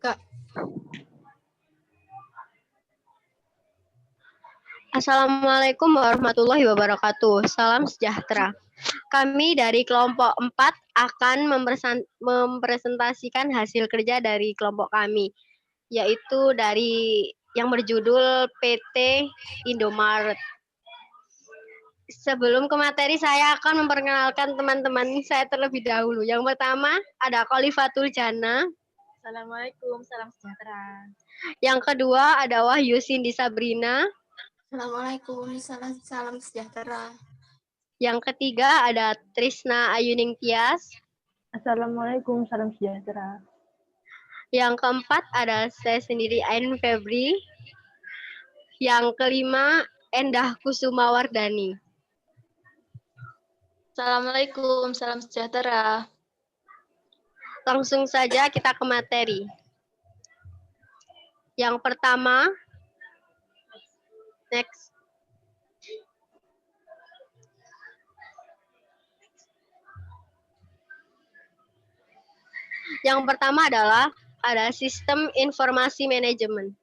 Kak. Assalamualaikum warahmatullahi wabarakatuh. Salam sejahtera. Kami dari kelompok 4 akan mempresentasikan hasil kerja dari kelompok kami, yaitu dari yang berjudul PT Indomaret. Sebelum ke materi, saya akan memperkenalkan teman-teman saya terlebih dahulu. Yang pertama ada Khalifatul Jana. Assalamualaikum, salam sejahtera. Yang kedua ada Wahyu Cindy Sabrina. Assalamualaikum, salam sejahtera. Yang ketiga ada Trisna Ayuning Tias. Assalamualaikum, salam sejahtera. Yang keempat ada saya sendiri Ain Febri. Yang kelima Endah Kusuma Wardani. Assalamualaikum, salam sejahtera. Langsung saja kita ke materi. Yang pertama, next. Yang pertama adalah ada sistem informasi manajemen.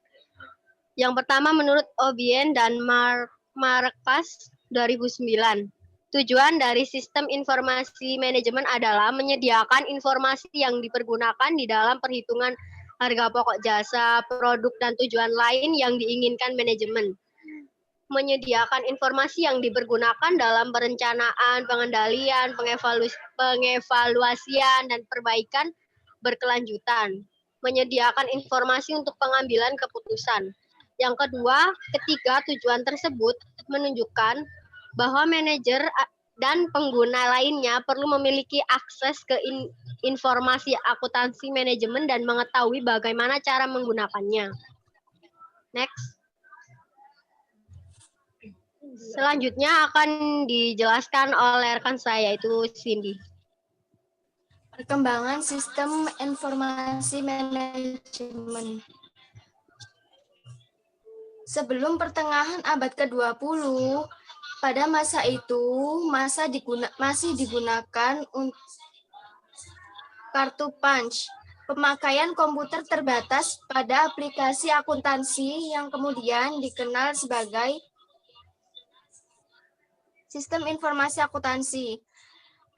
Yang pertama menurut O'Brien dan Marcus 2009. Tujuan dari sistem informasi manajemen adalah menyediakan informasi yang dipergunakan di dalam perhitungan harga pokok jasa, produk, dan tujuan lain yang diinginkan manajemen. Menyediakan informasi yang dipergunakan dalam perencanaan, pengendalian, pengevaluasian, dan perbaikan berkelanjutan. Menyediakan informasi untuk pengambilan keputusan. Yang kedua, ketiga tujuan tersebut menunjukkan bahwa manajer dan pengguna lainnya perlu memiliki akses ke informasi akuntansi manajemen dan mengetahui bagaimana cara menggunakannya. Next. Selanjutnya akan dijelaskan oleh rekan saya, yaitu Cindy. Perkembangan sistem informasi manajemen. Sebelum pertengahan abad ke-20, pada masa itu masih digunakan untuk kartu punch. Pemakaian komputer terbatas pada aplikasi akuntansi yang kemudian dikenal sebagai sistem informasi akuntansi.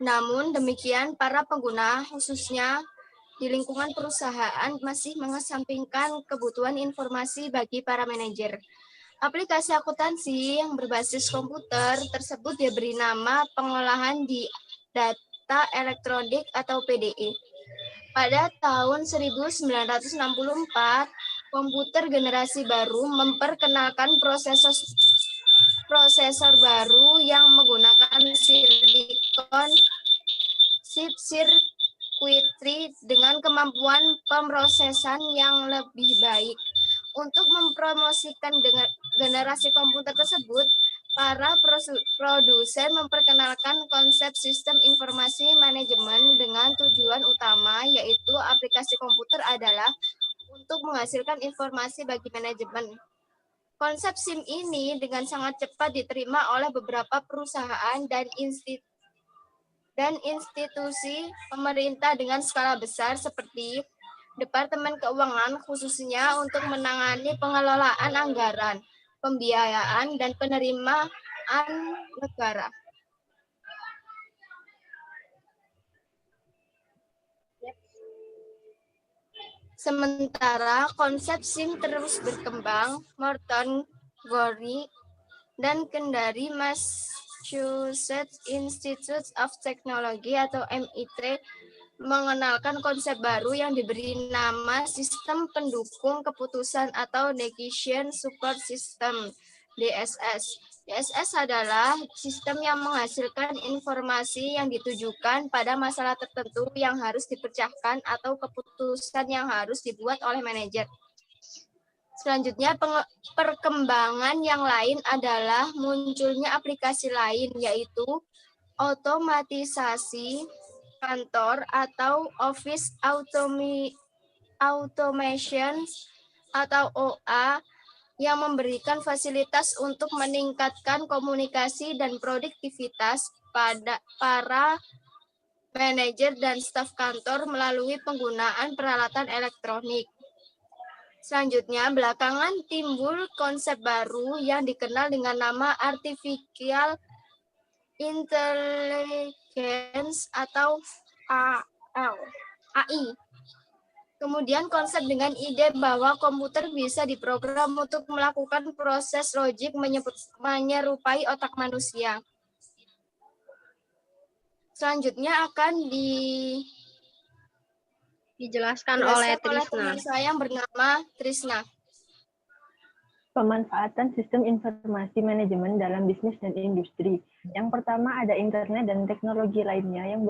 Namun demikian, para pengguna khususnya di lingkungan perusahaan masih mengesampingkan kebutuhan informasi bagi para manajer. Aplikasi akuntansi yang berbasis komputer tersebut diberi nama pengolahan di data elektronik atau PDE. Pada tahun 1964, komputer generasi baru memperkenalkan prosesor baru yang menggunakan silikon chip circuitry dengan kemampuan pemrosesan yang lebih baik. Untuk mempromosikan generasi komputer tersebut, para produsen memperkenalkan konsep sistem informasi manajemen dengan tujuan utama, yaitu aplikasi komputer adalah untuk menghasilkan informasi bagi manajemen. Konsep SIM ini dengan sangat cepat diterima oleh beberapa perusahaan dan institusi pemerintah dengan skala besar seperti Departemen Keuangan, khususnya untuk menangani pengelolaan anggaran, pembiayaan, dan penerimaan negara. Sementara konsep SIM terus berkembang, Morton, Gorey, dan Kendari Massachusetts Institute of Technology atau MIT mengenalkan konsep baru yang diberi nama Sistem Pendukung Keputusan atau Decision Support System, DSS. DSS adalah sistem yang menghasilkan informasi yang ditujukan pada masalah tertentu yang harus dipecahkan atau keputusan yang harus dibuat oleh manajer. Selanjutnya, perkembangan yang lain adalah munculnya aplikasi lain, yaitu otomatisasi kantor atau Office Automation atau OA yang memberikan fasilitas untuk meningkatkan komunikasi dan produktivitas pada para manajer dan staf kantor melalui penggunaan peralatan elektronik. Selanjutnya, belakangan timbul konsep baru yang dikenal dengan nama Artificial Intelligence atau AI. Kemudian konsep dengan ide bahwa komputer bisa diprogram untuk melakukan proses logik menyerupai otak manusia. Selanjutnya akan dijelaskan oleh Trisna. teman saya yang bernama Trisna. Pemanfaatan sistem informasi manajemen dalam bisnis dan industri. Yang pertama ada internet dan teknologi lainnya yang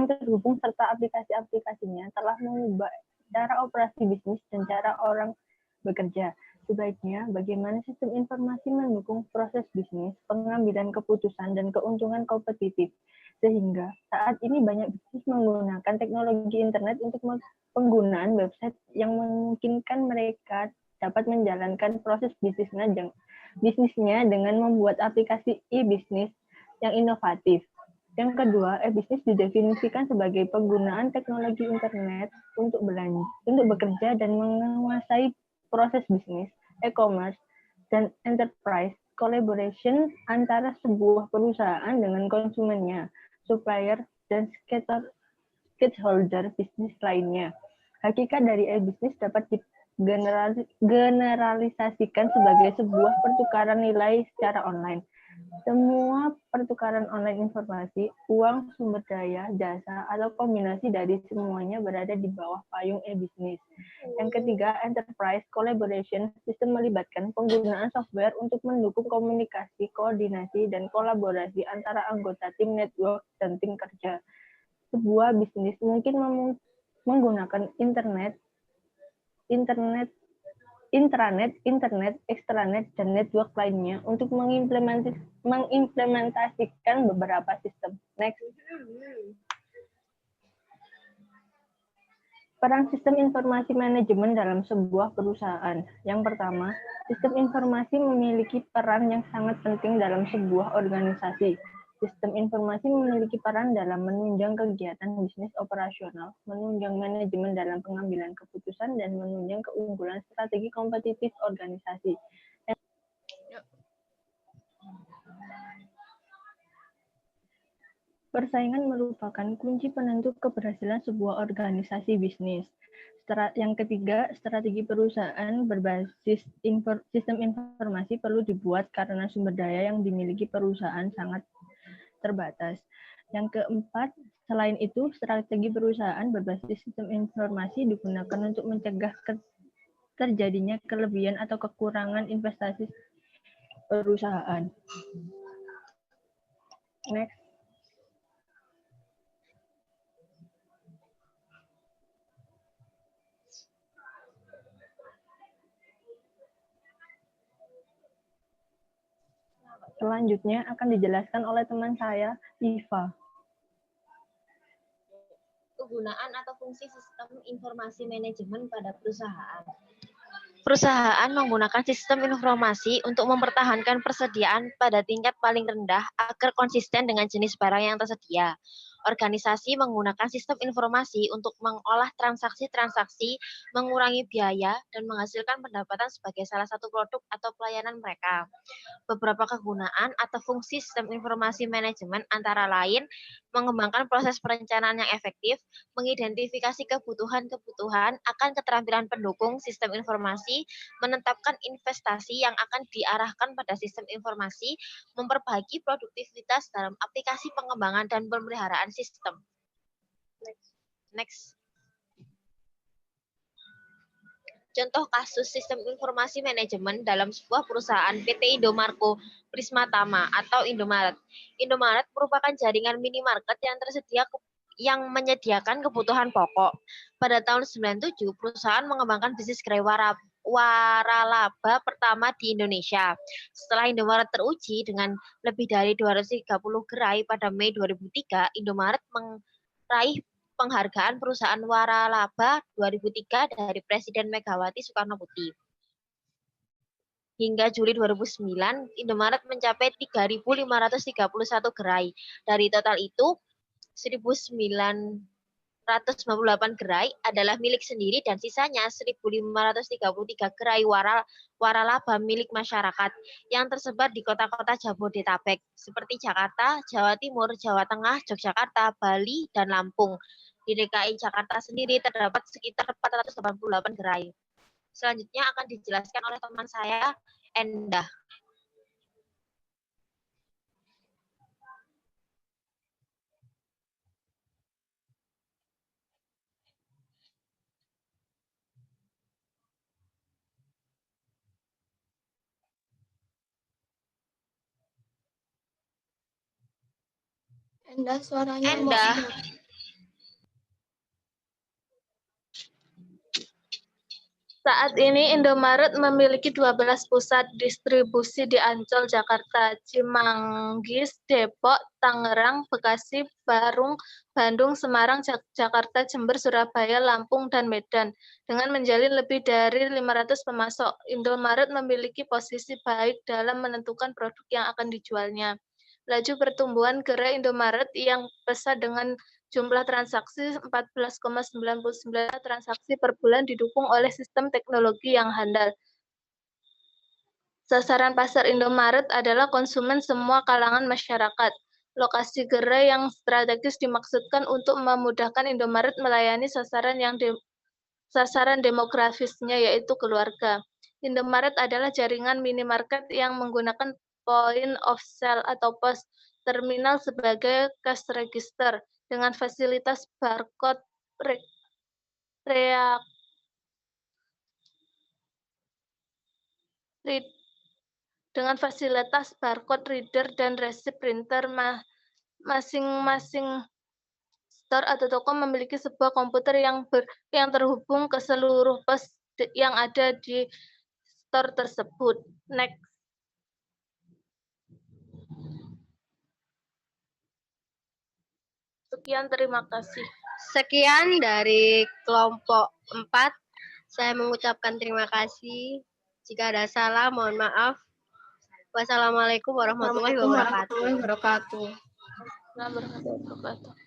terhubung serta aplikasi-aplikasinya telah mengubah cara operasi bisnis dan cara orang bekerja. Sebaiknya, bagaimana sistem informasi mendukung proses bisnis, pengambilan keputusan, dan keuntungan kompetitif. Sehingga saat ini banyak bisnis menggunakan teknologi internet untuk penggunaan website yang memungkinkan mereka dapat menjalankan proses bisnisnya dengan membuat aplikasi e-bisnis yang inovatif. Yang kedua, e-bisnis didefinisikan sebagai penggunaan teknologi internet untuk bekerja dan menguasai proses bisnis, e-commerce, dan enterprise collaboration antara sebuah perusahaan dengan konsumennya, supplier, dan stakeholder bisnis lainnya. Hakikat dari e-bisnis dapat generalisasikan sebagai sebuah pertukaran nilai secara online. Semua pertukaran online informasi, uang, sumber daya, jasa, atau kombinasi dari semuanya berada di bawah payung e-bisnis. Yang ketiga, enterprise collaboration, sistem melibatkan penggunaan software untuk mendukung komunikasi, koordinasi, dan kolaborasi antara anggota tim network dan tim kerja. Sebuah bisnis mungkin menggunakan intranet, extranet, dan network lainnya untuk mengimplementasikan beberapa sistem. Next. Peran sistem informasi manajemen dalam sebuah perusahaan. Yang pertama, sistem informasi memiliki peran yang sangat penting dalam sebuah organisasi. Sistem informasi memiliki peran dalam menunjang kegiatan bisnis operasional, menunjang manajemen dalam pengambilan keputusan, dan menunjang keunggulan strategi kompetitif organisasi. Persaingan merupakan kunci penentu keberhasilan sebuah organisasi bisnis. Yang ketiga, strategi perusahaan berbasis sistem informasi perlu dibuat karena sumber daya yang dimiliki perusahaan sangat terbatas. Yang keempat, selain itu, strategi perusahaan berbasis sistem informasi digunakan untuk mencegah terjadinya kelebihan atau kekurangan investasi perusahaan. Next. Selanjutnya akan dijelaskan oleh teman saya, Iva. Kegunaan atau fungsi sistem informasi manajemen pada perusahaan. Perusahaan menggunakan sistem informasi untuk mempertahankan persediaan pada tingkat paling rendah agar konsisten dengan jenis barang yang tersedia. Organisasi menggunakan sistem informasi untuk mengolah transaksi-transaksi, mengurangi biaya, dan menghasilkan pendapatan sebagai salah satu produk atau pelayanan mereka. Beberapa kegunaan atau fungsi sistem informasi manajemen antara lain mengembangkan proses perencanaan yang efektif, mengidentifikasi kebutuhan-kebutuhan akan keterampilan pendukung sistem informasi, menetapkan investasi yang akan diarahkan pada sistem informasi, memperbaiki produktivitas dalam aplikasi pengembangan dan pemeliharaan sistem. Next. Contoh kasus sistem informasi manajemen dalam sebuah perusahaan PT Indomarko Prismatama atau Indomaret. Indomaret merupakan jaringan minimarket yang menyediakan kebutuhan pokok. Pada tahun 97, perusahaan mengembangkan bisnis gerai waralaba pertama di Indonesia. Setelah Indomaret teruji dengan lebih dari 230 gerai pada Mei 2003, Indomaret meraih penghargaan perusahaan waralaba 2003 dari Presiden Megawati Soekarnoputri. Hingga Juli 2009, Indomaret mencapai 3.531 gerai. Dari total itu, 1.900 gerai adalah milik sendiri dan sisanya 1.533 gerai waralaba milik masyarakat yang tersebar di kota-kota Jabodetabek seperti Jakarta, Jawa Timur, Jawa Tengah, Yogyakarta, Bali, dan Lampung. Di DKI Jakarta sendiri terdapat sekitar 488 gerai. Selanjutnya akan dijelaskan oleh teman saya, Endah. Endah suaranya Endah. Saat ini Indomaret memiliki 12 pusat distribusi di Ancol, Jakarta, Cimanggis, Depok, Tangerang, Bekasi, Barung, Bandung, Semarang, Jakarta, Jember, Surabaya, Lampung, dan Medan. Dengan menjalin lebih dari 500 pemasok, Indomaret memiliki posisi baik dalam menentukan produk yang akan dijualnya. Laju pertumbuhan gerai Indomaret yang pesat dengan jumlah transaksi 14,99 transaksi per bulan didukung oleh sistem teknologi yang handal. Sasaran pasar Indomaret adalah konsumen semua kalangan masyarakat. Lokasi gerai yang strategis dimaksudkan untuk memudahkan Indomaret melayani sasaran demografisnya, yaitu keluarga. Indomaret adalah jaringan minimarket yang menggunakan point of sale atau pos terminal sebagai cash register dengan fasilitas barcode reader dan resip printer. Masing-masing store atau toko memiliki sebuah komputer yang terhubung ke seluruh pos yang ada di store tersebut. Next. Sekian, terima kasih. Sekian dari kelompok 4. Saya mengucapkan terima kasih. Jika ada salah, mohon maaf. Wassalamualaikum warahmatullahi wabarakatuh. Warahmatullahi wabarakatuh. Warahmatullahi wabarakatuh.